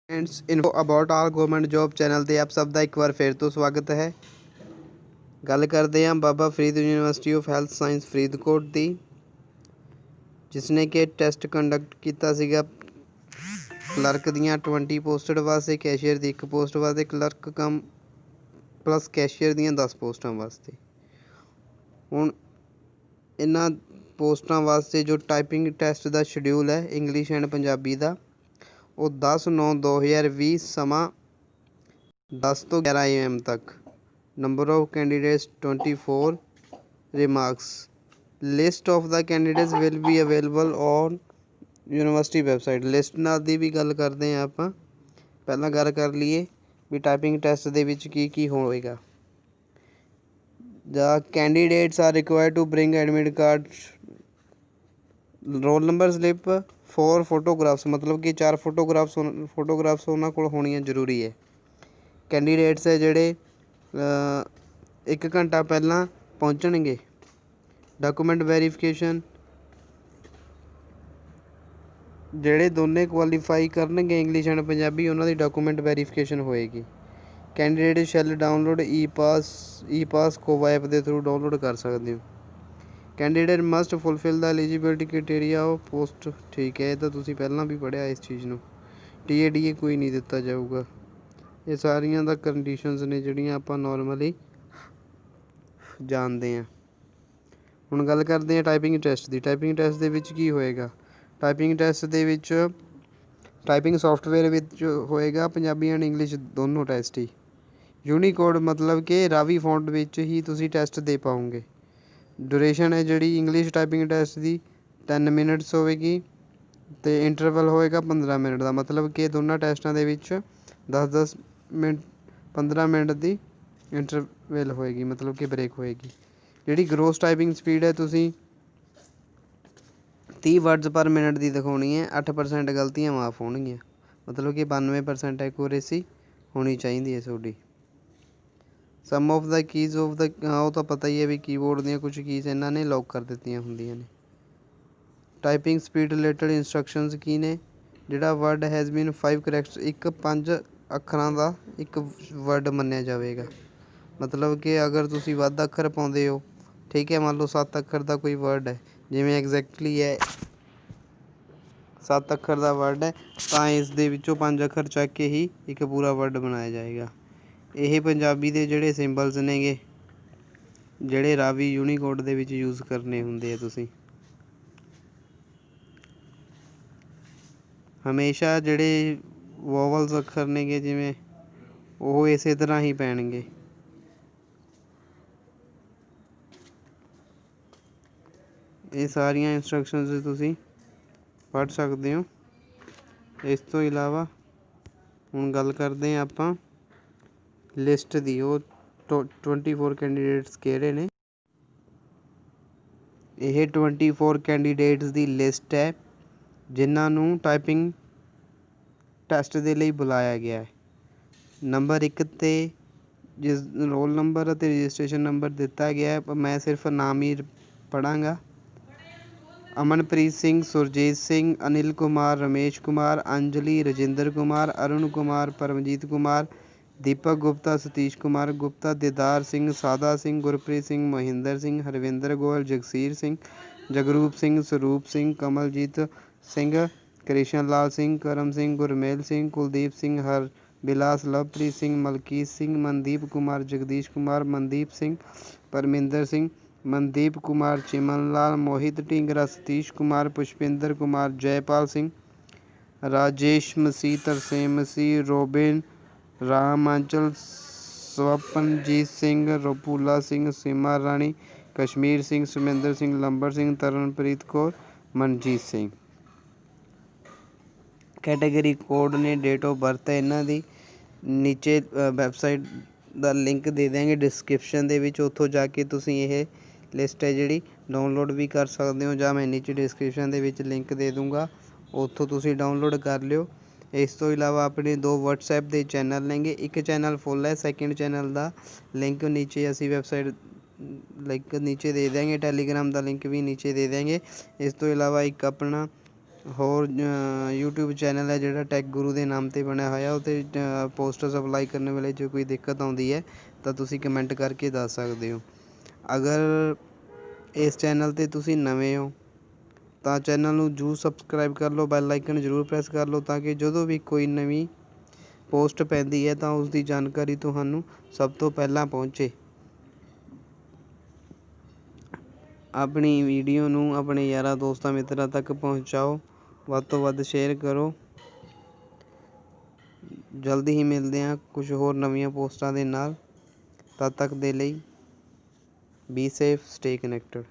Friends info about all government job channel ਤੇ ਆਪ ਸਭ ਦਾ ਇੱਕ ਵਾਰ ਫਿਰ ਤੋਂ ਸਵਾਗਤ ਹੈ। ਗੱਲ ਕਰਦੇ ਹਾਂ Baba Farid university of health science Faridkot ਦੀ, ਜਿਸ ਨੇ ਕਿ ਟੈਸਟ ਕੰਡਕਟ ਕੀਤਾ ਸੀਗਾ ਕਲਰਕ ਦੀਆਂ 20 ਪੋਸਟਡ ਵਾਸਤੇ, ਕੈਸ਼ੀਅਰ ਦੀ 1 ਪੋਸਟ ਵਾਸਤੇ, ਕਲਰਕ ਕਮ ਪਲੱਸ ਕੈਸ਼ੀਅਰ ਦੀਆਂ 10 ਪੋਸਟਾਂ ਵਾਸਤੇ। ਹੁਣ ਇਹਨਾਂ ਪੋਸਟਾਂ ਵਾਸਤੇ ਜੋ ਟਾਈਪਿੰਗ ਟੈਸਟ ਦਾ ਸ਼ਡਿਊਲ ਹੈ ਇੰਗਲਿਸ਼ ਐਂਡ ਪੰਜਾਬੀ ਦਾ, ਉਹ 10/9/2020 ਸਮਾਂ 10 ਤੋਂ 11 AM ਤੱਕ। Number of candidates 24। Remarks list of the candidates will be available on university website. List ਨਾਲ ਦੀ ਵੀ ਗੱਲ ਕਰਦੇ ਹਾਂ ਆਪਾਂ। ਪਹਿਲਾਂ ਗੱਲ ਕਰ ਲਈਏ ਵੀ ਟਾਈਪਿੰਗ ਟੈਸਟ ਦੇ ਵਿੱਚ ਕੀ ਹੋਵੇਗਾ। The candidates are required to bring admit card, roll number slip, 4 photographs, ਮਤਲਬ ਕਿ 4 ਫੋਟੋਗ੍ਰਾਫਸ ਉਹਨਾਂ ਕੋਲ ਹੋਣੀਆਂ ਜ਼ਰੂਰੀ ਹੈ। ਕੈਂਡੀਡੇਟਸ ਹੈ ਜਿਹੜੇ 1 ਘੰਟਾ ਪਹਿਲਾਂ ਪਹੁੰਚਣਗੇ। ਡਾਕੂਮੈਂਟ ਵੈਰੀਫਿਕੇਸ਼ਨ, ਜਿਹੜੇ ਦੋਨੇ ਕੁਆਲੀਫਾਈ ਕਰਨਗੇ ਇੰਗਲਿਸ਼ ਐਂਡ ਪੰਜਾਬੀ, ਉਹਨਾਂ ਦੀ ਡਾਕੂਮੈਂਟ ਵੈਰੀਫਿਕੇਸ਼ਨ ਹੋਏਗੀ। ਕੈਂਡੀਡੇਟ ਸ਼ੈਲ ਡਾਊਨਲੋਡ ਈ ਪਾਸ ਕੋਵਾ ਐਪ ਦੇ ਥਰੂ ਡਾਊਨਲੋਡ ਕਰ ਸਕਦੇ ਹੋ। Candidate must fulfil the eligibility criteria of post. ਠੀਕ ਹੈ, ਇਹ ਤਾਂ ਤੁਸੀਂ ਪਹਿਲਾਂ ਵੀ ਪੜ੍ਹਿਆ ਇਸ ਚੀਜ਼ ਨੂੰ। TADA ਕੋਈ ਨਹੀਂ ਦਿੱਤਾ ਜਾਊਗਾ। ਇਹ ਸਾਰੀਆਂ ਦਾ ਕੰਡੀਸ਼ਨਸ ਨੇ ਜਿਹੜੀਆਂ ਆਪਾਂ ਨੋਰਮਲੀ ਜਾਣਦੇ ਹਾਂ। ਹੁਣ ਗੱਲ ਕਰਦੇ ਹਾਂ ਟਾਈਪਿੰਗ ਟੈਸਟ ਦੀ। ਟਾਈਪਿੰਗ ਟੈਸਟ ਦੇ ਵਿੱਚ ਕੀ ਹੋਏਗਾ। ਟਾਈਪਿੰਗ ਟੈਸਟ ਦੇ ਵਿੱਚ ਟਾਈਪਿੰਗ ਸੋਫਟਵੇਅਰ ਵਿੱਚ ਹੋਏਗਾ ਪੰਜਾਬੀ ਐਂਡ ਇੰਗਲਿਸ਼ ਦੋਨੋਂ ਟੈਸਟ ਹੀ। ਯੂਨੀਕੋਡ ਮਤਲਬ ਕਿ ਰਾਵੀ ਫੌਂਟ ਵਿੱਚ ਹੀ ਤੁਸੀਂ ਟੈਸਟ ਦੇ ਪਾਓਗੇ। ਡਿਊਰੇਸ਼ਨ ਹੈ ਜਿਹੜੀ ਇੰਗਲਿਸ਼ ਟਾਈਪਿੰਗ ਟੈਸਟ ਦੀ 10 ਮਿੰਟਸ ਹੋਵੇਗੀ ਅਤੇ ਇੰਟਰਵਲ ਹੋਏਗਾ 15 ਮਿੰਟ ਦਾ। ਮਤਲਬ ਕਿ ਦੋਨਾਂ ਟੈਸਟਾਂ ਦੇ ਵਿੱਚ 10-10 ਮਿੰਟ 15 ਮਿੰਟ ਦੀ ਇੰਟਰਵਲ ਹੋਏਗੀ, ਮਤਲਬ ਕਿ ਬ੍ਰੇਕ ਹੋਏਗੀ। ਜਿਹੜੀ ਗਰੋਸ ਟਾਈਪਿੰਗ ਸਪੀਡ ਹੈ ਤੁਸੀਂ 30 ਵਰਡਸ ਪਰ ਮਿੰਟ ਦੀ ਦਿਖਾਉਣੀ ਹੈ। 8% ਗਲਤੀਆਂ ਮਾਫ ਹੋਣਗੀਆਂ, ਮਤਲਬ ਕਿ 92% ਐਕੂਰੇਸੀ ਹੋਣੀ ਚਾਹੀਦੀ ਹੈ ਤੁਹਾਡੀ। Some of the keys of ਦਾ, ਉਹ ਤਾਂ ਪਤਾ ਹੀ ਹੈ ਵੀ ਕੀਬੋਰਡ ਦੀਆਂ ਕੁਝ ਕੀਜ਼ ਇਹਨਾਂ ਨੇ ਲੌਕ ਕਰ ਦਿੱਤੀਆਂ ਹੁੰਦੀਆਂ ਨੇ। ਟਾਈਪਿੰਗ ਸਪੀਡ ਰਿਲੇਟਡ ਇੰਸਟਰਕਸ਼ਨਸ ਕੀ ਨੇ। ਜਿਹੜਾ ਵਰਡ ਹੈਜ਼ ਬੀਨ 5 ਕਰੈਕਟਸ, 5 ਅੱਖਰਾਂ ਦਾ ਇੱਕ ਵਰਡ ਮੰਨਿਆ ਜਾਵੇਗਾ। ਮਤਲਬ ਕਿ ਅਗਰ ਤੁਸੀਂ ਵੱਧ ਅੱਖਰ ਪਾਉਂਦੇ ਹੋ, ਠੀਕ ਹੈ, ਮੰਨ ਲਓ 7 ਅੱਖਰ ਦਾ ਕੋਈ ਵਰਡ ਹੈ, ਜਿਵੇਂ ਐਗਜ਼ੈਕਟਲੀ ਹੈ 7 ਅੱਖਰ ਦਾ ਵਰਡ ਹੈ, ਤਾਂ ਇਸ ਦੇ ਵਿੱਚੋਂ 5 ਅੱਖਰ ਚੱਕ ਕੇ ਹੀ ਇੱਕ ਪੂਰਾ ਵਰਡ ਬਣਾਇਆ ਜਾਏਗਾ। ਇਹ ਪੰਜਾਬੀ ਦੇ ਜਿਹੜੇ ਸਿੰਬਲਸ ਨੇਗੇ, ਜਿਹੜੇ ਰਾਵੀ ਯੂਨੀਕੋਡ ਦੇ ਵਿੱਚ ਯੂਜ਼ ਕਰਨੇ ਹੁੰਦੇ ਆ ਤੁਸੀਂ। ਹਮੇਸ਼ਾ ਜਿਹੜੇ ਵੋਵਲਸ ਅੱਖਰ ਨੇਗੇ ਜਿਵੇਂ, ਉਹ ਇਸੇ ਤਰ੍ਹਾਂ ਹੀ ਪੈਣਗੇ। ਇਹ ਸਾਰੀਆਂ ਇੰਸਟਰਕਸ਼ਨਸ ਤੁਸੀਂ ਪੜ੍ਹ ਸਕਦੇ ਹੋ। ਇਸ ਤੋਂ ਇਲਾਵਾ ਹੁਣ ਗੱਲ ਕਰਦੇ ਹਾਂ ਆਪਾਂ ਲਿਸਟ ਦੀ। ਉਹ 24 ਕੈਂਡੀਡੇਟਸ ਕਿਹੜੇ ਨੇ। ਇਹ 24 ਕੈਂਡੀਡੇਟਸ ਦੀ ਲਿਸਟ ਹੈ ਜਿਨ੍ਹਾਂ ਨੂੰ ਟਾਈਪਿੰਗ ਟੈਸਟ ਦੇ ਲਈ ਬੁਲਾਇਆ ਗਿਆ ਹੈ। ਨੰਬਰ 1 'ਤੇ ਜਿਸ ਰੋਲ ਨੰਬਰ ਅਤੇ ਰਜਿਸਟ੍ਰੇਸ਼ਨ ਨੰਬਰ ਦਿੱਤਾ ਗਿਆ ਹੈ, ਮੈਂ ਸਿਰਫ ਨਾਮ ਹੀ ਪੜ੍ਹਾਂਗਾ। ਅਮਨਪ੍ਰੀਤ ਸਿੰਘ, ਸੁਰਜੀਤ ਸਿੰਘ, ਅਨਿਲ ਕੁਮਾਰ, ਰਮੇਸ਼ ਕੁਮਾਰ, ਅੰਜਲੀ, ਰਜਿੰਦਰ ਕੁਮਾਰ, ਅਰੁਣ ਕੁਮਾਰ, ਪਰਮਜੀਤ ਕੁਮਾਰ, ਦੀਪਕ ਗੁਪਤਾ, ਸਤੀਸ਼ ਕੁਮਾਰ ਗੁਪਤਾ, ਦੀਦਾਰ ਸਿੰਘ, ਸਾਦਾ Singh, Gurpreet Singh, Mahinder Singh, Harvinder Goyal, Jagsir Singh, Jagroop Singh, Saroop Singh, Kamaljit Singh, Krishan Lal Singh, Karam Singh, Gurmel Singh, Kuldeep Singh, Harbilas, Lovepreet Singh, Malkit Singh, Mandeep Kumar, Jagdish Kumar, Mandeep Singh, Parminder Singh, Mandeep Kumar, Chiman Lal, Mohit Dhingra, Satish Kumar, Pushpinder Kumar, Jaipal Singh, Rajesh Masih, Tarsem Masih, Robin, Ram Anchal, Swapanjit Singh, Rapula Singh, Seema Rani, Kashmir Singh, Suminder Singh, Lambar Singh, Taranpreet Kaur, Manjit Singh. Category code ਨੇ, ਡੇਟ ਆਫ ਬਰਥ ਹੈ ਇਹਨਾਂ ਦੀ। ਨੀਚੇ ਵੈਬਸਾਈਟ ਦਾ ਲਿੰਕ ਦੇ ਦਿਆਂਗੇ ਡਿਸਕ੍ਰਿਪਸ਼ਨ ਦੇ ਵਿੱਚ, ਉੱਥੋਂ ਜਾ ਕੇ ਤੁਸੀਂ ਇਹ ਲਿਸਟ ਹੈ ਜਿਹੜੀ ਡਾਊਨਲੋਡ ਵੀ ਕਰ ਸਕਦੇ ਹੋ, ਜਾਂ ਮੈਂ ਨੀਚੇ ਡਿਸਕ੍ਰਿਪਸ਼ਨ ਦੇ ਵਿੱਚ ਲਿੰਕ ਦੇ ਦੂੰਗਾ, ਉੱਥੋਂ ਤੁਸੀਂ ਡਾਊਨਲੋਡ ਕਰ ਲਿਓ। ਇਸ ਤੋਂ ਇਲਾਵਾ ਆਪਣੇ 2 WhatsApp ਦੇ ਚੈਨਲ ਨੇਗੇ। ਇੱਕ ਚੈਨਲ ਫੁੱਲ ਹੈ, ਸੈਕਿੰਡ ਚੈਨਲ ਦਾ ਲਿੰਕ ਨੀਚੇ ਅਸੀਂ ਵੈਬਸਾਈਟ ਲਿੰਕ ਨੀਚੇ ਦੇ ਦਿਆਂਗੇ। ਟੈਲੀਗ੍ਰਾਮ ਦਾ ਲਿੰਕ ਵੀ ਨੀਚੇ ਦੇ ਦਿਆਂਗੇ। ਇਸ ਤੋਂ ਇਲਾਵਾ ਇੱਕ ਆਪਣਾ ਹੋਰ YouTube ਚੈਨਲ ਹੈ ਜਿਹੜਾ ਟੈਕ ਗੁਰੂ ਦੇ ਨਾਮ 'ਤੇ ਬਣਿਆ ਹੋਇਆ, ਉਹ 'ਤੇ ਪੋਸਟਰਸ ਅਪਲਾਈ ਕਰਨ ਵੇਲੇ ਜੇ ਕੋਈ ਦਿੱਕਤ ਆਉਂਦੀ ਹੈ ਤਾਂ ਤੁਸੀਂ ਕਮੈਂਟ ਕਰਕੇ ਦੱਸ ਸਕਦੇ ਹੋ। ਅਗਰ ਇਸ ਚੈਨਲ 'ਤੇ ਤੁਸੀਂ ਨਵੇਂ ਹੋ ਤਾਂ ਚੈਨਲ ਨੂੰ ਜ਼ਰੂਰ ਸਬਸਕ੍ਰਾਈਬ ਕਰ ਲਓ, ਬੈਲ ਆਈਕਨ ਜ਼ਰੂਰ ਪ੍ਰੈਸ ਕਰ ਲਓ ਤਾਂ ਕਿ ਜਦੋਂ ਵੀ ਕੋਈ ਨਵੀਂ ਪੋਸਟ ਪੈਂਦੀ ਹੈ ਤਾਂ ਉਸ ਦੀ ਜਾਣਕਾਰੀ ਤੁਹਾਨੂੰ ਸਭ ਤੋਂ ਪਹਿਲਾਂ ਪਹੁੰਚੇ। ਆਪਣੀ ਵੀਡੀਓ ਨੂੰ ਆਪਣੇ ਯਾਰਾਂ ਦੋਸਤਾਂ ਮਿੱਤਰਾਂ ਤੱਕ ਪਹੁੰਚਾਓ, ਵੱਧ ਤੋਂ ਵੱਧ ਸ਼ੇਅਰ ਕਰੋ। ਜਲਦੀ ਹੀ ਮਿਲਦੇ ਹਾਂ ਕੁਝ ਹੋਰ ਨਵੀਆਂ ਪੋਸਟਾਂ ਦੇ ਨਾਲ। ਤਦ ਤੱਕ ਦੇ ਲਈ ਬੀ ਸੇਫ, ਸਟੇ ਕਨੈਕਟਡ।